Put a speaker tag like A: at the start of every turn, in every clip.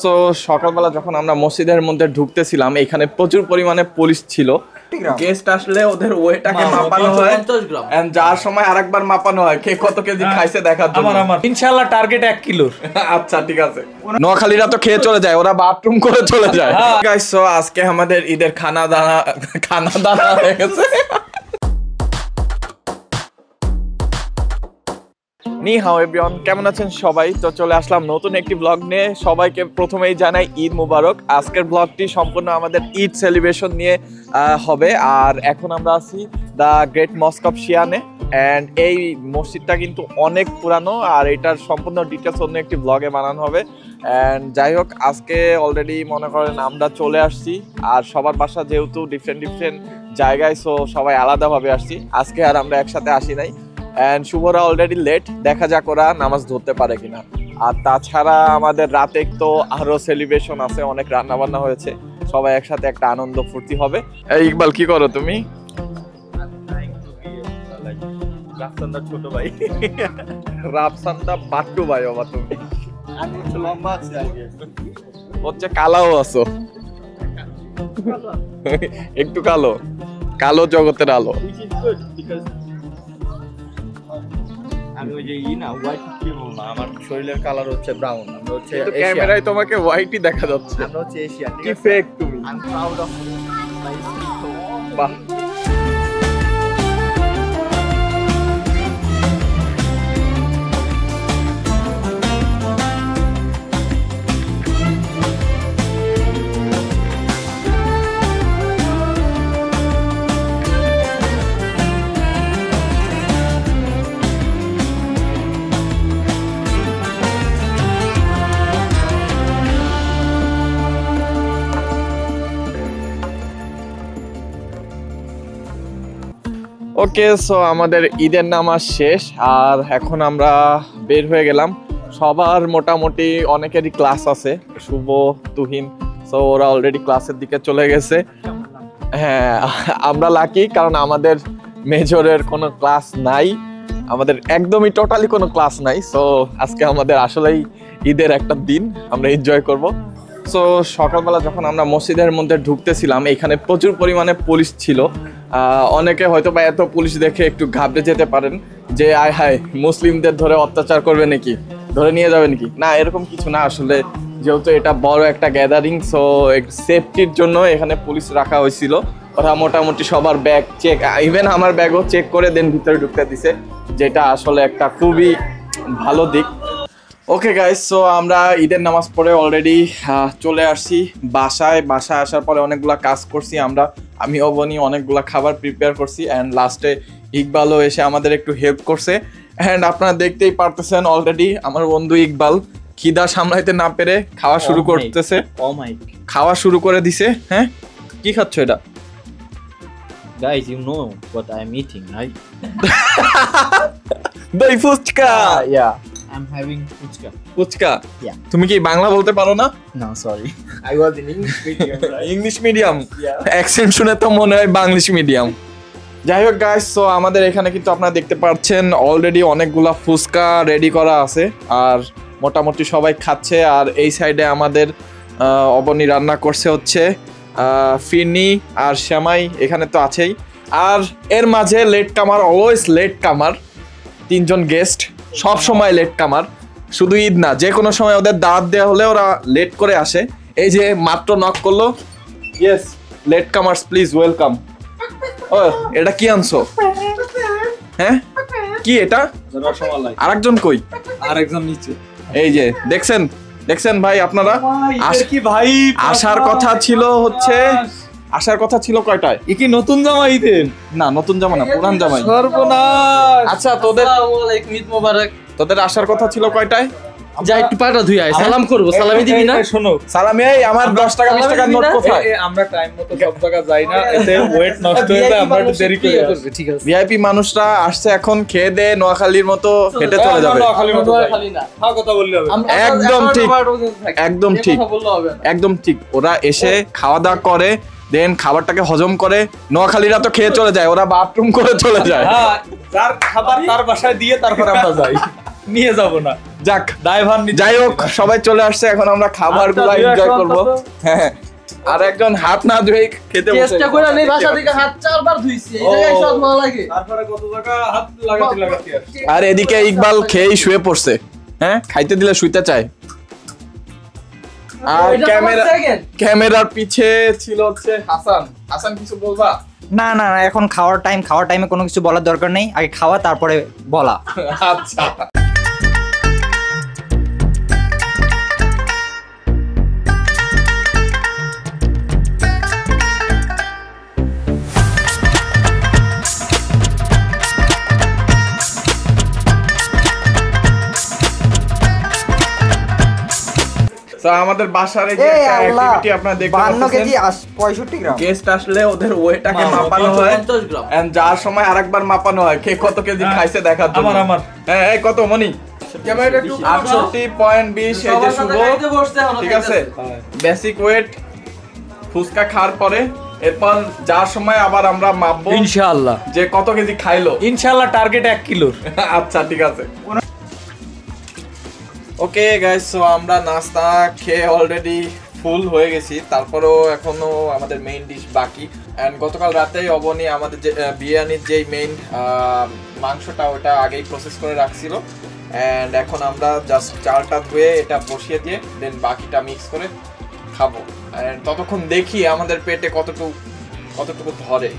A: So সকালবেলা যখন আমরা মসজিদের মধ্যে ঢুকতেছিলাম এখানে প্রচুর পরিমাণে পুলিশ ছিল। গেস্ট আসলে ওদের ওয়েটাকে মাপানো হয় এন্ড যার সময় আরেকবার মাপানো হয় কে কত কেজি খাইছে দেখার জন্য।
B: আমার ইনশাআল্লাহ টার্গেট 1 কিলো।
A: আচ্ছা ঠিক আছে। নোয়াখালীরা তো খেয়ে চলে যায়, ওরা বাথরুম করে চলে যায়। গাইস সো আজকে আমাদের ঈদের খানা দানা হয়ে গেছে। নি হাও এভরিওয়ান, কেমন আছেন সবাই? তো চলে আসলাম নতুন একটি ব্লগ নিয়ে। সবাইকে প্রথমেই জানাই ঈদ মুবারক। আজকের ব্লগটি সম্পূর্ণ আমাদের ঈদ সেলিব্রেশন নিয়ে হবে। আর এখন আমরা আছি দ্য গ্রেট মস্ক অফ শিয়ানে অ্যান্ড এই মসজিদটা কিন্তু অনেক পুরানো আর এটার সম্পূর্ণ ডিটেলস অন্য একটি ব্লগে বানানো হবে। অ্যান্ড যাই হোক, আজকে অলরেডি মনে করেন আমরা চলে আসছি আর সবার বাসা যেহেতু ডিফারেন্ট জায়গায়, সো সবাই আলাদাভাবে আসছি। আজকে আর আমরা একসাথে আসি নাই। অ্যান্ড শুভরা অলরেডি লেট, দেখা যাক ওরা নামাজ ধরতে পারে কিনা। আর তাছাড়া আমাদের রাতে তো আরো সেলিব্রেশন আছে, অনেক রান্না বান্না হয়েছে, সবাই একসাথে একটা আনন্দ ফুর্তি হবে। এই ইকবাল কি করো তুমি? রাফসান্দা ছোট ভাই, রাফসান্দা বাট্টু ভাই। বাবা তুমি লম্বা আছে, হচ্ছে কালাও আছো, একটু কালো কালো জগতের আলো।
B: আমি ওই যে না হোয়াইট কি বলবো, আমার শরীরের কালার হচ্ছে ব্রাউন। আমরা হচ্ছে
A: ক্যামেরায় তোমাকে হোয়াইটই দেখা যাচ্ছে।
B: আমরা হচ্ছে এশিয়ান।
A: কি ফেক তুমি?
B: I am proud of my skin.
A: বাহ। ওকে, সো আমাদের ঈদের নামাজ শেষ আর এখন আমরা বের হয়ে গেলাম। সবার মোটামুটি অনেকেরই ক্লাস আছে, শুভ, তুহিন, সো ওরা অলরেডি ক্লাসের দিকে চলে গেছে। হ্যাঁ, আমরা লাকি কারণ আমাদের মেজরের কোনো ক্লাস নাই, আমাদের একদমই টোটালি কোনো ক্লাস নাই। সো আজকে আমাদের আসলেই ঈদের একটা দিন, আমরা এনজয় করব। সো সকালবেলা যখন আমরা মসজিদের মধ্যে ঢুকতেছিলাম এখানে প্রচুর পরিমাণে পুলিশ ছিল। অনেকে হয়তো বা এত পুলিশ দেখে একটু ঘাবড়ে যেতে পারেন যে আয় হায় মুসলিমদের ধরে অত্যাচার করবে নাকি, ধরে নিয়ে যাবে নাকি। না, এরকম কিছু না। আসলে যেহেতু এটা বড় একটা গ্যাদারিং, সো সেফটির জন্য এখানে পুলিশ রাখা হয়েছিল। ওরা মোটামুটি সবার ব্যাগ চেক, ইভেন আমার ব্যাগও চেক করে দেন ভিতরে ঢুকতে দিছে, যেটা আসলে একটা খুবই ভালো দিক। ওকে গাইস, সো আমরা ঈদের নামাজ পড়ে অলরেডি চলে আসছি বাসায় আসার পরে অনেকগুলা কাজ করছি আমরা, আমি অবনি অনেকগুলা খাবার প্রিপেয়ার করছি অ্যান্ড লাস্টে ইকবালও এসে আমাদের একটু হেল্প করছে। অ্যান্ড আপনারা দেখতেই পারতেছেন অলরেডি আমার বন্ধু ইকবাল খিদা সামলাইতে না পেরে খাওয়া শুরু করতেছে, খাওয়া শুরু করে দিছে। হ্যাঁ, কি খাচ্ছ এটা?
B: Guys, you know what I'm eating, right?
A: দই fuchka.
B: Yeah, I'm having fuchka.
A: Fuchka?
B: Yeah.
A: তুমি কি বাংলা বলতে পারো না?
B: No, sorry. I was in English medium, right?
A: English medium? Accent শুনে তো মনে হয় বাংলিশ মিডিয়াম। যাই হোক গাইস, সো আমাদের এখানে কিন্তু আপনারা দেখতে পাচ্ছেন অলরেডি অনেকগুলা ফুচকা রেডি করা আছে আর মোটামুটি সবাই খাচ্ছে। আর এই সাইডে আমাদের অবনী রান্না করছে হচ্ছে ফিরনি আর শ্যামাই, এখানে তো আছেই। আর এর মাঝে লেট কামার, অলওয়েজ লেট কামার, 3 জন গেস্ট সব সময় লেট কামার, শুধু ঈদ না, যে কোনো সময় ওদের দাওয়াত দেওয়া হলে ওরা লেট করে আসে। এই যে মাত্র নক করলো, yes latecomers please welcome. ও এটা কি আনছো? হ্যাঁ কি এটা? আরেকজন কই?
B: আরেকজন নিচে।
A: এই যে দেখছেন ভাই আপনারা, কি ভাই আসার কথা ছিল হচ্ছে, আসার কথা ছিল কয়টায়?
B: এ কি নতুন জামা ঈদের?
A: না নতুন জামা না, পুরান জামাই।
B: সর্বনাশ।
A: আচ্ছা তোদের
B: ঈদ মোবারক।
A: তোদের আসার কথা ছিল কয়টায়?
B: যা একটু পাটা ধুই আয়, সালাম করব। সালামি দিবি না?
A: শোনো সালামি, এই আমার 10 টাকা 20 টাকার নোট কোথায়?
B: আমরা টাইম মতো সব জায়গা যাই না, এতে ওয়েট নষ্ট হয়ে যায়, আমরা একটু দেরি করে আসব। ঠিক আছে,
A: ভিআইপি মানুষরা আসছে এখন, খেয়ে দে নোয়াখালীর মতো হেঁটে চলে যাবে।
B: নোয়াখালীর মতো খালি না, হ্যাঁ কথা বললে হবে।
A: একদম ঠিক, একদম ঠিক, একদম ঠিক। ওরা এসে খাওয়া দাওয়া করে, দেন খাবারটাকে হজম করে। নোয়াখালীরা তো খেয়ে চলে যায়, ওরা বাথরুম করে চলে যায়।
B: হ্যাঁ, যার খাবার তার বাসায় দিয়ে তারপর আমরা যাই।
C: নিয়ে যাব না,
A: যাক
C: ড্রাইভার
A: যাই হোক সবাই চলে আসছে, এখন আমরা খাবারগুলো এনজয় করব। হ্যাঁ আর একজন হাত না ধুয়ে খেতে বসে
B: চেষ্টা করে নেই, বাসা থেকে হাত 4 বার ধুইছি, এই জায়গায় সব ভালো লাগে।
C: তারপরে কত টাকা হাত লাগাতে আসছে।
A: আর এদিকে ইকবাল খেয়েই শুয়ে পড়ছে। হ্যাঁ খাইতে দিলে শুইতে চায়। আর ক্যামেরার পিছে ছিল হচ্ছে হাসান। হাসান কিছু বলবা?
D: না না না, এখন খাওয়ার টাইমে কোনো কিছু বলার দরকার নেই, আগে খাওয়া তারপরে বলা।
A: আচ্ছা আমাদের বাসার এই যে অ্যাক্টিভিটি আপনারা দেখতে পাচ্ছেন,
D: 52 কেজি 65 গ্রাম।
A: গেস্ট আসলে ওদের ওয়েটাকে মাপানো হয়, এন্ড যার সময় আরেকবার মাপানো হয় কে কত কেজি খাইছে দেখার জন্য।
C: আমার
A: হ্যাঁ এই কত মনি 68.20 এই যে শুভ, ঠিক আছে বেসিক ওয়েট ফুসকা খাওয়ার পরে এরপর যার সময় আবার আমরা মাপবো
C: ইনশাআল্লাহ
A: যে কত কেজি খাইলো।
C: ইনশাআল্লাহ টার্গেট 1 কিলো।
A: আচ্ছা ঠিক আছে। ওকে গাইস, সো আমরা নাস্তা খেয়ে অলরেডি ফুল হয়ে গেছি, তারপরেও এখনো আমাদের মেইন ডিশ বাকি। এন্ড গতকাল রাতেই অবনী আমাদের যে বিরিয়ানির যেই মেইন মাংসটা ওটা আগেই প্রসেস করে রাখছিল, এন্ড এখন আমরা জাস্ট চালটা ধুয়ে এটা বসিয়ে দিয়ে দেন বাকিটা মিক্স করে খাবো। এন্ড ততক্ষণ দেখি আমাদের পেটে কতটুকু ধরে।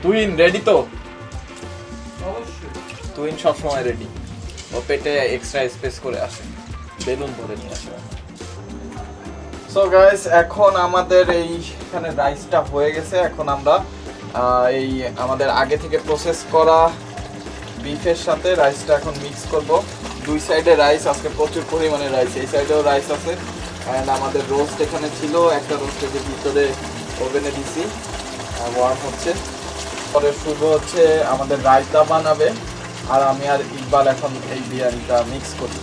A: তুহিন রেডি তো? অবশ্যই তুহিন সবসময় রেডি, ও পেটে এক্সট্রা স্পেস করে আসে, বেলুন ভরে নিয়ে আসে। সো গাইস এখন আমাদের এইখানে রাইসটা হয়ে গেছে, এখন আমরা এই আমাদের আগে থেকে প্রসেস করা বিফের সাথে রাইসটা এখন মিক্স করব। দুই সাইডে রাইস, আজকে প্রচুর পরিমাণে রাইস, এই সাইডেও রাইস আছে। অ্যান্ড আমাদের রোস্ট এখানে ছিল, একটা রোস্টের ভিতরে ওভেনে দিছি, ওয়ার্ম হচ্ছে। পরে শুরু হচ্ছে আমাদের রায়তা বানাবে, আর আমি আর ইকবাল এখন এই বিরিয়ানিটা মিক্স করি।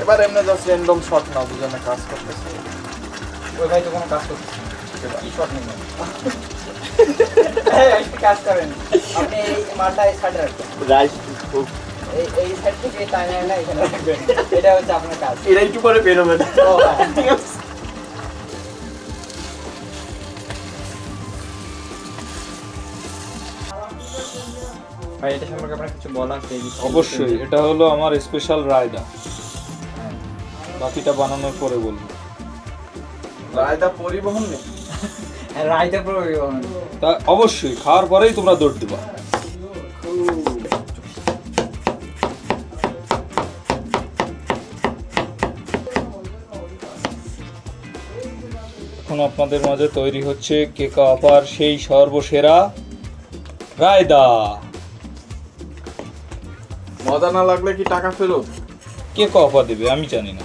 A: এবার এমনি জাস্ট র্যান্ডম শট না, দুজনে কাজ করতেছে।
D: ওই ভাই তো কোনো কাজ করছে কি শট নেই, এই কাজ করেন আপনি। এই মালটা এই সাইডে রাখবেন,
B: রাইস
D: এই সাইড থেকে টাইনা না এখানে রাখবেন, এটা হচ্ছে আপনার কাজ।
B: এটা একটু করে বের হবে না।
D: ও হ্যাঁ ঠিক আছে। ভাই এটা সম্পর্কে আপনার কিছু বলা আছে?
C: অবশ্যই, এটা হলো আমার স্পেশাল রায়তা, বাকিটা বানানোর পরে বলবো।
A: রায়তা পরিবহন নেই,
D: রাইতে প্রয়োজন।
C: তা অবশ্যই খাওয়ার পরেই তোমরা দৌড় দিবা। এখন আপনাদের মাঝে তৈরি হচ্ছে কেকা আপার সেই সর্বসেরা রায়তা।
A: মজা না লাগলে কি টাকা ফেরত?
C: কেকা আপা দেবে, আমি জানি না।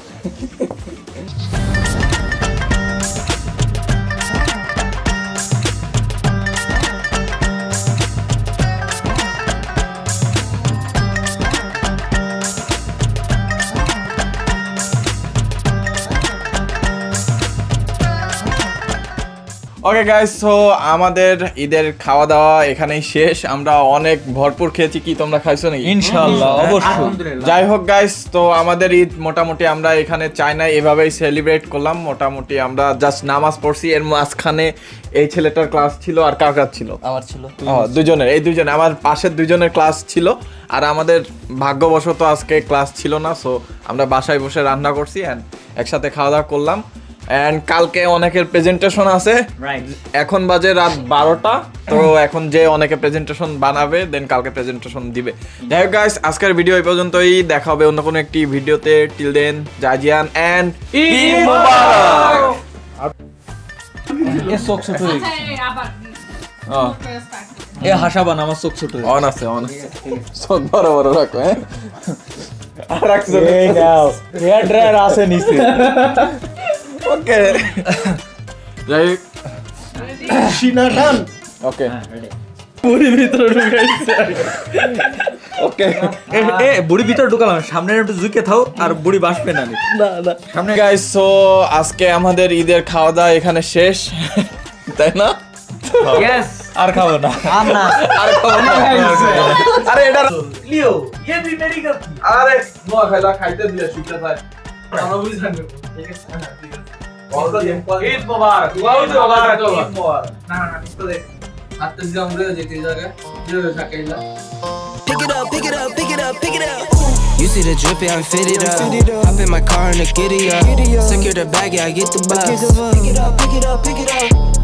A: ওকে গাইস, সো আমাদের ঈদের খাওয়া দাওয়া এখানেই শেষ। আমরা অনেক ভরপুর খেয়েছি, কি তোমরা খাইছো নাকি?
C: ইনশাআল্লাহ অবশ্যই।
A: যাই হোক গাইস, তো আমাদের ঈদ মোটামুটি আমরা এখানে চায়নায় এভাবেই সেলিব্রেট করলাম। মোটামুটি আমরা জাস্ট নামাজ পড়ছি, এর মাঝখানে এই ছেলেটার ক্লাস ছিল, আর কার ক্লাস ছিল?
D: আমার ছিল
A: দুজনের, এই দুজনে আমার পাশের দুজনের ক্লাস ছিল, আর আমাদের ভাগ্যবশত আজকে ক্লাস ছিল না। সো আমরা বাসায় বসে রান্না করছি এন্ড একসাথে খাওয়া দাওয়া করলাম। এন্ড কালকে অনেকের প্রেজেন্টেশন আছে, এখন বাজে রাত 12টা। তো এখন যে অনেকে প্রেজেন্টেশন বানাবে, দেন কালকে প্রেজেন্টেশন দিবে। যাই হোক গাইস, আজকের ভিডিও এই পর্যন্তই, দেখা হবে অন্য কোনো একটি ভিডিওতে। টিল দেন জাজিয়ান এন্ড ঈদ মুবারক।
C: এ চোখ ছোট হয়ে গেছে। এ হাসাবান আমার চোখ ছোট হয়ে
A: অন আছে, অন আছে, সব বড় বড় রাখো। হ্যাঁ আর রাখছো
C: এই নাও, হেয়ার ড্রায়ার আছে নিচে।
A: ওকে যাই
B: সিনা টান।
A: ওকে
C: বুড়ি ভিতরে ঢুকাইছে।
A: ওকে
C: এ বুড়ি ভিতরে ঢুকালাম, সামনে একটু ঝুঁকে থাও আর বুড়ি বাসবে না।
B: না
A: সামনে গাইস, সো আজকে আমাদের ঈদের খাওয়া দাওয়া এখানে শেষ, তাই না?
D: ইয়েস,
C: আর খাবো না।
D: আর না,
A: আর খাওয়া দাওয়া আরে এটা
B: লিও ये भी मेरी गलती
A: আরে নোয়া খাইলা খাইতে দিলে শুইতে যায়
B: আমরা বুঝি জানবো ঠিক আছে ঠিক আছে
A: ঈদ মোবারক ঈদ মোবারক ঈদ মোবারক
B: না না इसको देख आते से हम रहे जेती जगह जो सकेला
E: Pick it up, pick it up, pick it up, pick it up. You see the drippy, I'm fitted up. Hop in my car and the giddy up. Secure the bag, yeah, I get the bus. Pick it up, pick it up, pick it up.